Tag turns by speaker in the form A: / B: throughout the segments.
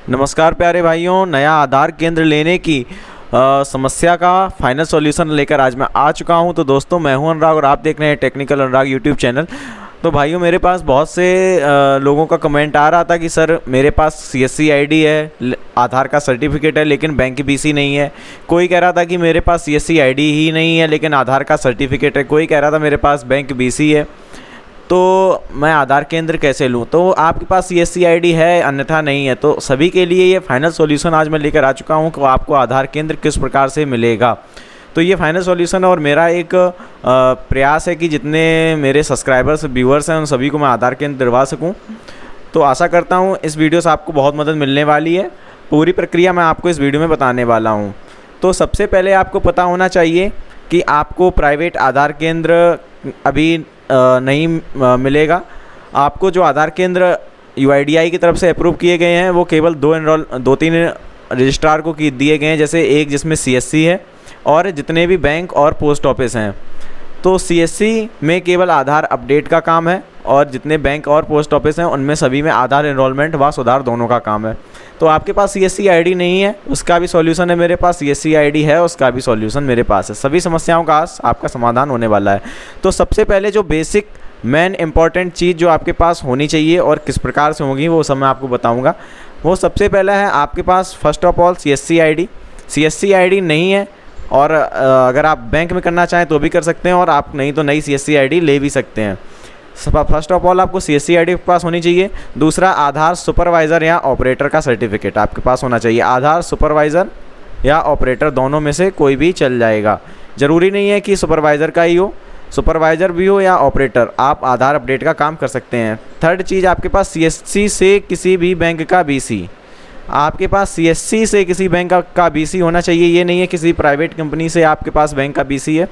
A: नमस्कार प्यारे भाइयों, नया आधार केंद्र लेने की समस्या का फाइनल सॉल्यूशन लेकर आज मैं आ चुका हूं। तो दोस्तों, मैं हूं अनुराग और आप देख रहे हैं टेक्निकल अनुराग यूट्यूब चैनल। तो भाइयों, मेरे पास बहुत से लोगों का कमेंट आ रहा था कि सर मेरे पास CSC ID है, आधार का सर्टिफिकेट है, लेकिन बैंक BC नहीं है। कोई कह रहा था कि मेरे पास CSC ID ही नहीं है लेकिन आधार का सर्टिफिकेट है। कोई कह रहा था मेरे पास बैंक BC है, तो मैं आधार केंद्र कैसे लूँ। तो आपके पास CSC ID है अन्यथा नहीं है, तो सभी के लिए ये फाइनल सॉल्यूशन आज मैं लेकर आ चुका हूँ कि आपको आधार केंद्र किस प्रकार से मिलेगा। तो ये फाइनल सॉल्यूशन और मेरा एक प्रयास है कि जितने मेरे सब्सक्राइबर्स व्यूअर्स हैं उन सभी को मैं आधार केंद्र दिलवा सकूँ। तो आशा करता हूँ इस वीडियो से आपको बहुत मदद मिलने वाली है। पूरी प्रक्रिया मैं आपको इस वीडियो में बताने वाला हूँ। तो सबसे पहले आपको पता होना चाहिए कि आपको प्राइवेट आधार केंद्र अभी नहीं मिलेगा। आपको जो आधार केंद्र UIDAI की तरफ से अप्रूव किए गए हैं वो केवल दो तीन रजिस्ट्रार को दिए गए हैं, जैसे एक जिसमें CSC है और जितने भी बैंक और पोस्ट ऑफिस हैं। तो CSC में केवल आधार अपडेट का काम है और जितने बैंक और पोस्ट ऑफिस हैं उनमें सभी में आधार एनरोलमेंट व सुधार दोनों का काम है। तो आपके पास CSC ID नहीं है, उसका भी सॉल्यूशन है मेरे पास। CSC ID है, उसका भी सॉल्यूशन मेरे पास है। सभी समस्याओं का आपका समाधान होने वाला है। तो सबसे पहले जो बेसिक मेन इंपॉर्टेंट चीज़ जो आपके पास होनी चाहिए और किस प्रकार से होगी वो सब मैं आपको बताऊँगा। वो सबसे पहला है आपके पास first of all CSC ID। CSC ID नहीं है और अगर आप बैंक में करना चाहें तो भी कर सकते हैं और आप नहीं तो नई CSC ID ले भी सकते हैं। फर्स्ट ऑफ ऑल आपको CSC ID के पास होनी चाहिए। दूसरा, आधार सुपरवाइज़र या ऑपरेटर का सर्टिफिकेट आपके पास होना चाहिए। आधार सुपरवाइज़र या ऑपरेटर दोनों में से कोई भी चल जाएगा, ज़रूरी नहीं है कि सुपरवाइज़र का ही हो, सुपरवाइज़र भी हो या ऑपरेटर, आप आधार अपडेट का काम कर सकते हैं। थर्ड चीज़, आपके पास CSC से किसी भी बैंक का BC, आपके पास CSC से किसी बैंक का BC होना चाहिए। ये नहीं है किसी प्राइवेट कंपनी से आपके पास बैंक का BC है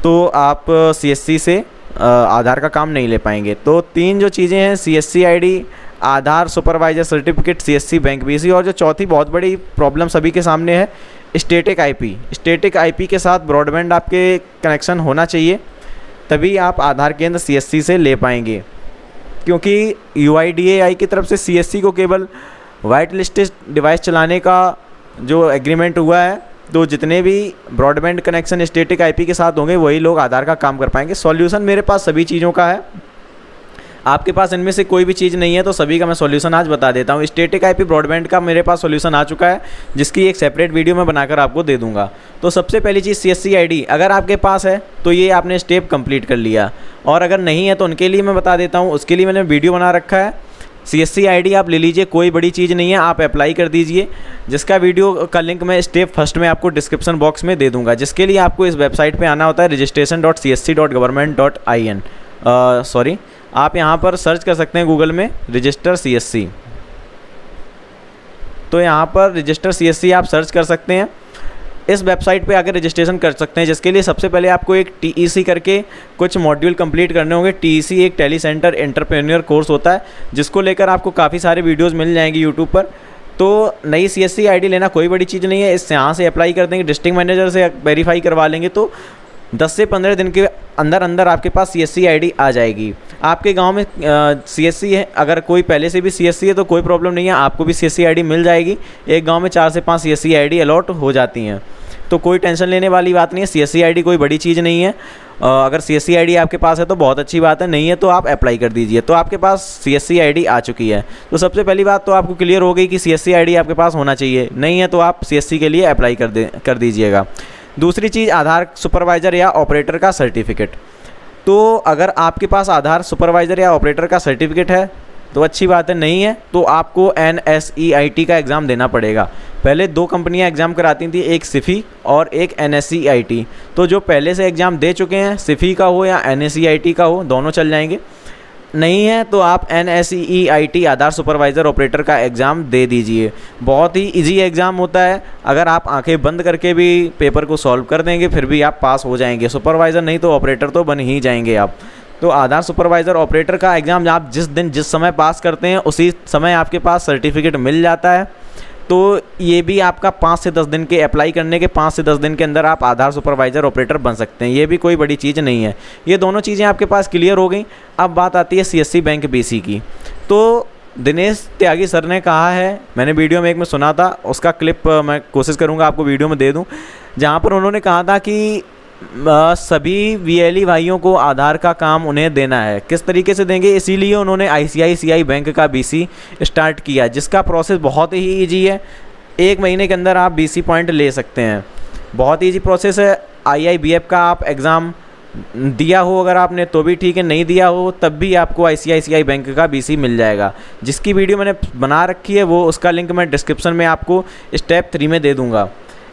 A: तो आप CSC से आधार का काम नहीं ले पाएंगे। तो तीन जो चीज़ें हैं, CSC ID, Aadhaar supervisor certificate, CSC bank BC, और जो चौथी बहुत बड़ी प्रॉब्लम सभी के सामने है, स्टैटिक IP। स्टैटिक IP के साथ ब्रॉडबैंड आपके कनेक्शन होना चाहिए, तभी आप आधार केंद्र CSC से ले पाएंगे। क्योंकि UIDAI की तरफ से CSC को केवल वाइट लिस्टेड डिवाइस चलाने का जो एग्रीमेंट हुआ है, तो जितने भी ब्रॉडबैंड कनेक्शन स्टैटिक IP के साथ होंगे वही लोग आधार का काम कर पाएंगे। सॉल्यूशन मेरे पास सभी चीज़ों का है। आपके पास इनमें से कोई भी चीज़ नहीं है तो सभी का मैं सॉल्यूशन आज बता देता हूँ। स्टैटिक IP ब्रॉडबैंड का मेरे पास सॉल्यूशन आ चुका है, जिसकी एक सेपरेट वीडियो मैं बनाकर आपको दे दूँगा। तो सबसे पहली चीज़ CSC ID, अगर आपके पास है तो ये आपने स्टेप कंप्लीट कर लिया, और अगर नहीं है तो उनके लिए मैं बता देता हूँ। उसके लिए मैंने वीडियो बना रखा है। CSC ID आप ले लीजिए, कोई बड़ी चीज़ नहीं है, आप अप्लाई कर दीजिए, जिसका वीडियो का लिंक मैं स्टेप फर्स्ट में आपको डिस्क्रिप्शन बॉक्स में दे दूंगा। जिसके लिए आपको इस वेबसाइट पे आना होता है registration.csc.government.in। आप यहाँ पर सर्च कर सकते हैं गूगल में रजिस्टर CSC। तो यहाँ पर रजिस्टर CSC आप सर्च कर सकते हैं। इस वेबसाइट पे आकर रजिस्ट्रेशन कर सकते हैं, जिसके लिए सबसे पहले आपको एक TEC करके कुछ मॉड्यूल कंप्लीट करने होंगे। TEC एक टेली सेंटर एंटरप्रेन्योर कोर्स होता है, जिसको लेकर आपको काफ़ी सारे वीडियोस मिल जाएंगे यूट्यूब पर। तो नई CSC ID लेना कोई बड़ी चीज़ नहीं है। इससे यहाँ से अप्लाई कर देंगे, डिस्ट्रिक्ट मैनेजर से वेरीफाई करवा लेंगे, तो 10 से 15 दिन के अंदर अंदर आपके पास CSC ID आ जाएगी। आपके गांव में CSC है, अगर कोई पहले से भी CSC है तो कोई प्रॉब्लम नहीं है, आपको भी CSC ID मिल जाएगी। एक गांव में 4 से 5 CSC ID अलॉट हो जाती हैं, तो कोई टेंशन लेने वाली बात नहीं है। CSC ID कोई बड़ी चीज़ नहीं है। अगर CSC ID आपके पास है तो बहुत अच्छी बात है, नहीं है तो आप अप्लाई कर दीजिए। तो आपके पास CSC ID आ चुकी है। तो सबसे पहली बात तो आपको क्लियर हो गई कि CSC ID आपके पास होना चाहिए, नहीं है तो आप CSC के लिए अप्लाई कर दीजिएगा। दूसरी चीज़, आधार सुपरवाइज़र या ऑपरेटर का सर्टिफिकेट। तो अगर आपके पास आधार सुपरवाइज़र या ऑपरेटर का सर्टिफिकेट है तो अच्छी बात है, नहीं है तो आपको NSEIT का एग्ज़ाम देना पड़ेगा। पहले 2 कंपनियां एग्ज़ाम कराती थी, एक SIFI और एक NSEIT। तो जो पहले से एग्ज़ाम दे चुके हैं, SIFI का हो या NSEIT का हो, दोनों चल जाएंगे। नहीं है तो आप NSEIT आधार सुपरवाइज़र ऑपरेटर का एग्ज़ाम दे दीजिए। बहुत ही इजी एग्ज़ाम होता है, अगर आप आंखें बंद करके भी पेपर को सॉल्व कर देंगे फिर भी आप पास हो जाएंगे। सुपरवाइज़र नहीं तो ऑपरेटर तो बन ही जाएंगे आप। तो आधार सुपरवाइज़र ऑपरेटर का एग्ज़ाम आप जिस दिन जिस समय पास करते हैं उसी समय आपके पास सर्टिफिकेट मिल जाता है। तो ये भी आपका 5 से 10 दिन के अप्लाई करने के 5 से 10 दिन के अंदर आप आधार सुपरवाइज़र ऑपरेटर बन सकते हैं। ये भी कोई बड़ी चीज़ नहीं है। ये दोनों चीज़ें आपके पास क्लियर हो गई। अब बात आती है CSC बैंक BC की। तो दिनेश त्यागी सर ने कहा है, मैंने वीडियो में एक में सुना था, उसका क्लिप मैं कोशिश करूंगा आपको वीडियो में दे दूं, जहां पर उन्होंने कहा था कि सभी वीएलई भाइयों को आधार का काम उन्हें देना है। किस तरीके से देंगे, इसीलिए उन्होंने आईसीआईसीआई बैंक का बीसी स्टार्ट किया, जिसका प्रोसेस बहुत ही ईजी है। 1 महीने के अंदर आप बीसी पॉइंट ले सकते हैं। बहुत ईजी प्रोसेस है। आईआईबीएफ का आप एग्ज़ाम दिया हो अगर आपने तो भी ठीक है, नहीं दिया हो तब भी आपको आईसीआईसीआई बैंक का बीसी मिल जाएगा। जिसकी वीडियो मैंने बना रखी है वो उसका लिंक मैं डिस्क्रिप्शन में आपको स्टेप 3 में दे दूँगा।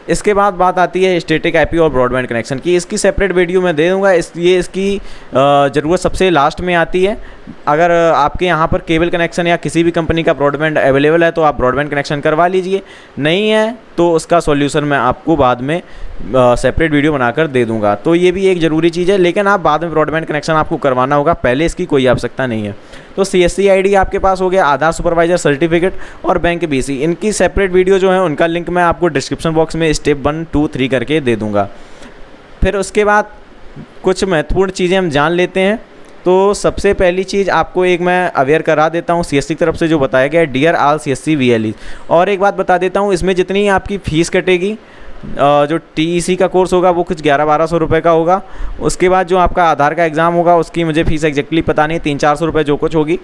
A: इसके बाद बात आती है स्टैटिक आईपी और ब्रॉडबैंड कनेक्शन की। इसकी सेपरेट वीडियो मैं दे दूँगा, इसलिए इसकी ज़रूरत सबसे लास्ट में आती है। अगर आपके यहाँ पर केबल कनेक्शन या किसी भी कंपनी का ब्रॉडबैंड अवेलेबल है तो आप ब्रॉडबैंड कनेक्शन करवा लीजिए, नहीं है तो उसका सॉल्यूशन मैं आपको बाद में सेपरेट वीडियो बनाकर दे दूंगा। तो ये भी एक ज़रूरी चीज़ है, लेकिन आप बाद में ब्रॉडबैंड कनेक्शन आपको करवाना होगा, पहले इसकी कोई आवश्यकता नहीं है। तो सीएससी आईडी आपके पास हो गया, आधार सुपरवाइजर सर्टिफिकेट और बैंक बीसी, इनकी सेपरेट वीडियो जो है उनका लिंक मैं आपको डिस्क्रिप्शन बॉक्स में स्टेप 1, 2, 3 करके दे दूँगा। फिर उसके बाद कुछ महत्वपूर्ण चीज़ें हम जान लेते हैं। तो सबसे पहली चीज़ आपको एक मैं अवेयर करा देता हूँ सीएससी की तरफ से जो बताया गया है, डियर ऑल सीएससी वीएलई। और एक बात बता देता हूँ, इसमें जितनी आपकी फ़ीस कटेगी, जो टीईसी का कोर्स होगा वो कुछ 1100-1200 रुपये का होगा। उसके बाद जो आपका आधार का एग्ज़ाम होगा उसकी मुझे फ़ीस एग्जैक्टली पता नहीं, 300-400 रुपये जो कुछ होगी।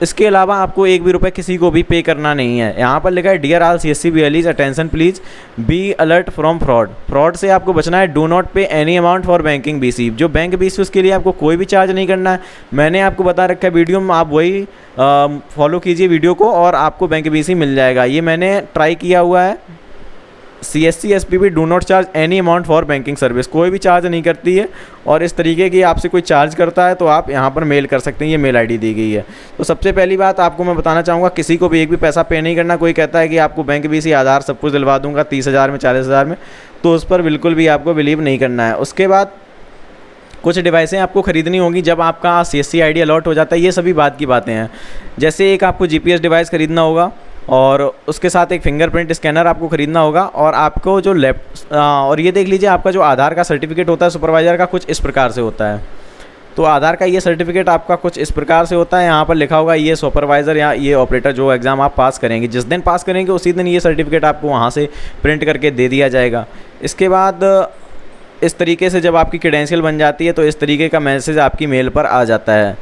A: इसके अलावा आपको एक भी रुपये किसी को भी पे करना नहीं है। यहाँ पर लिखा है dear all CSC VLEs attention please be alert from fraud से आपको बचना है। Do not pay any amount for banking BC. जो बैंक बीसी उसके लिए आपको कोई भी चार्ज नहीं करना है। मैंने आपको बता रखा है वीडियो में, आप वही फॉलो कीजिए वीडियो को और आपको बैंक बीसी मिल जाएगा। ये मैंने ट्राई किया हुआ है। CSC SPB do not charge any amount for banking service, कोई भी चार्ज नहीं करती है। और इस तरीके की आपसे कोई चार्ज करता है तो आप यहाँ पर मेल कर सकते हैं, ये मेल आईडी दी गई है। तो सबसे पहली बात आपको मैं बताना चाहूँगा, किसी को भी एक भी पैसा पे नहीं करना। कोई कहता है कि आपको बैंक बीसी आधार सब कुछ दिलवा दूंगा 30,000 में 40,000 में, तो उस पर बिल्कुल भी आपको बिलीव नहीं करना है। उसके बाद कुछ डिवाइसें आपको ख़रीदनी होंगी जब आपका सीएससी आईडी अलॉट हो जाता है। ये सभी बात की बातें हैं। जैसे एक आपको जीपीएस डिवाइस ख़रीदना होगा और उसके साथ एक फिंगरप्रिंट स्कैनर आपको ख़रीदना होगा। और आपको जो और ये देख लीजिए, आपका जो आधार का सर्टिफिकेट होता है सुपरवाइज़र का, कुछ इस प्रकार से होता है। तो आधार का ये सर्टिफिकेट आपका कुछ इस प्रकार से होता है। यहाँ पर लिखा होगा ये सुपरवाइज़र या ये ऑपरेटर जो एग्ज़ाम आप पास करेंगे, जिस दिन पास करेंगे उसी दिन ये सर्टिफिकेट आपको वहाँ से प्रिंट करके दे दिया जाएगा। इसके बाद इस तरीके से जब आपकी क्रेडेंशियल बन जाती है तो इस तरीके का मैसेज आपकी मेल पर आ जाता है।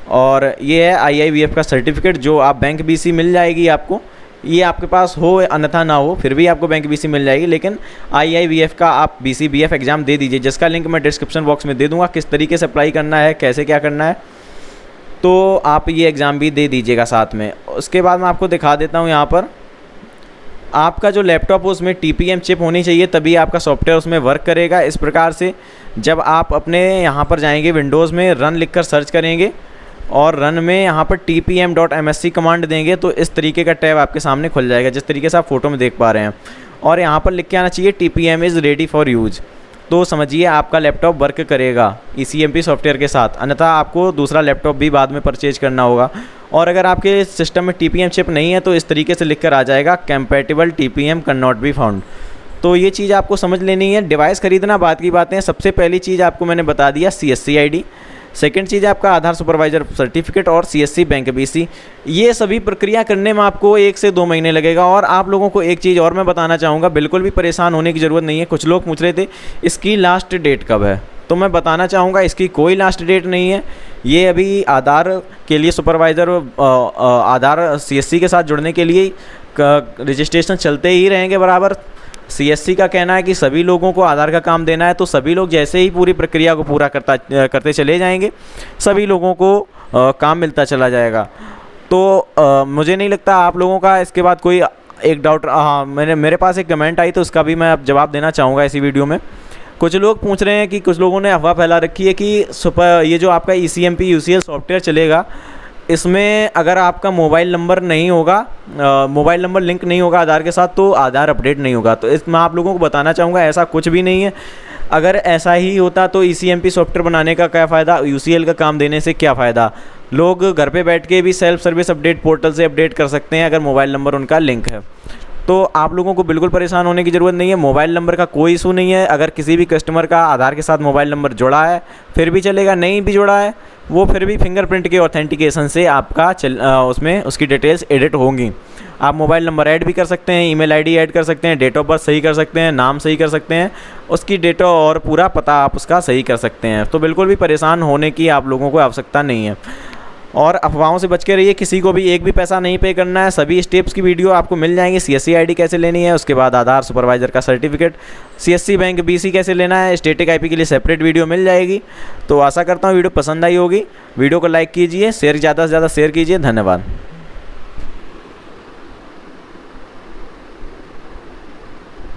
A: और ये है आईआईबीएफ का सर्टिफिकेट, जो आप बैंक बीसी मिल जाएगी आपको। ये आपके पास हो अन्यथा ना हो फिर भी आपको बैंक बीसी मिल जाएगी, लेकिन आईआईबीएफ का आप बीसीबीएफ एग्ज़ाम दे दीजिए, जिसका लिंक मैं डिस्क्रिप्शन बॉक्स में दे दूंगा। किस तरीके से अप्लाई करना है, कैसे क्या करना है, तो आप ये एग्ज़ाम भी दे दीजिएगा साथ में। उसके बाद मैं आपको दिखा देता हूँ, यहाँ पर आपका जो लैपटॉप हो उसमें टीपीएम चिप होनी चाहिए, तभी आपका सॉफ्टवेयर उसमें वर्क करेगा। इस प्रकार से जब आप अपने यहाँ पर जाएंगे विंडोज़ में, रन लिखकर सर्च करेंगे और रन में यहाँ पर tpm.msc कमांड देंगे तो इस तरीके का टैब आपके सामने खुल जाएगा, जिस तरीके से आप फोटो में देख पा रहे हैं। और यहाँ पर लिख के आना चाहिए TPM is ready for use. तो समझिए आपका लैपटॉप वर्क करेगा ECMP सॉफ्टवेयर के साथ, अन्यथा आपको दूसरा लैपटॉप भी बाद में परचेज करना होगा। और अगर आपके सिस्टम में TPM चिप नहीं है तो इस तरीके से लिख कर आ जाएगा compatible TPM can not be found. तो ये चीज़ आपको समझ लेनी है। डिवाइस ख़रीदना बात की बातें हैं। सबसे पहली चीज़ आपको मैंने बता दिया CSC ID। सेकंड चीज़ है आपका आधार सुपरवाइजर सर्टिफिकेट और CSC बैंक बीसी। ये सभी प्रक्रिया करने में आपको 1 से 2 महीने लगेगा। और आप लोगों को एक चीज़ और मैं बताना चाहूँगा, बिल्कुल भी परेशान होने की ज़रूरत नहीं है। कुछ लोग पूछ रहे थे इसकी लास्ट डेट कब है, तो मैं बताना चाहूँगा इसकी कोई लास्ट डेट नहीं है। ये अभी आधार के लिए सुपरवाइज़र आधार CSC के साथ जुड़ने के लिए रजिस्ट्रेशन चलते ही रहेंगे बराबर। CSC का कहना है कि सभी लोगों को आधार का काम देना है, तो सभी लोग जैसे ही पूरी प्रक्रिया को पूरा करते चले जाएंगे, सभी लोगों को काम मिलता चला जाएगा। तो मुझे नहीं लगता आप लोगों का इसके बाद कोई एक डाउट। हाँ, मेरे पास एक कमेंट आई तो उसका भी मैं अब जवाब देना चाहूँगा इसी वीडियो में। कुछ लोग पूछ रहे हैं कि कुछ लोगों ने अफवाह फैला रखी है कि ये जो आपका ECMP UCL सॉफ्टवेयर चलेगा, इसमें अगर आपका मोबाइल नंबर नहीं होगा, मोबाइल नंबर लिंक नहीं होगा आधार के साथ, तो आधार अपडेट नहीं होगा। तो मैं आप लोगों को बताना चाहूँगा ऐसा कुछ भी नहीं है। अगर ऐसा ही होता तो ECMP सॉफ्टवेयर बनाने का क्या फ़ायदा, UCL का काम देने से क्या फ़ायदा। लोग घर पे बैठ के भी सेल्फ सर्विस अपडेट पोर्टल से अपडेट कर सकते हैं अगर मोबाइल नंबर उनका लिंक है। तो आप लोगों को बिल्कुल परेशान होने की ज़रूरत नहीं है। मोबाइल नंबर का कोई इशू नहीं है। अगर किसी भी कस्टमर का आधार के साथ मोबाइल नंबर जुड़ा है फिर भी चलेगा, नहीं भी जुड़ा है वो फिर भी फिंगरप्रिंट के ऑथेंटिकेशन से आपका उसमें उसकी डिटेल्स एडिट होंगी। आप मोबाइल नंबर ऐड भी कर सकते हैं, ईमेल आईडी ऐड कर सकते हैं, डेट ऑफ बर्थ सही कर सकते हैं, नाम सही कर सकते हैं, उसकी डेट और पूरा पता आप उसका सही कर सकते हैं। तो बिल्कुल भी परेशान होने की आप लोगों को आवश्यकता नहीं है। और अफवाहों से बच के रहिए, किसी को भी एक भी पैसा नहीं पे करना है। सभी स्टेप्स की वीडियो आपको मिल जाएंगी। CSC ID कैसे लेनी है, उसके बाद आधार सुपरवाइज़र का सर्टिफिकेट, CSC बैंक BC कैसे लेना है, स्टैटिक IP के लिए सेपरेट वीडियो मिल जाएगी। तो आशा करता हूँ वीडियो पसंद आई होगी। वीडियो को लाइक कीजिए, शेयर ज़्यादा से ज़्यादा शेयर कीजिए। धन्यवाद।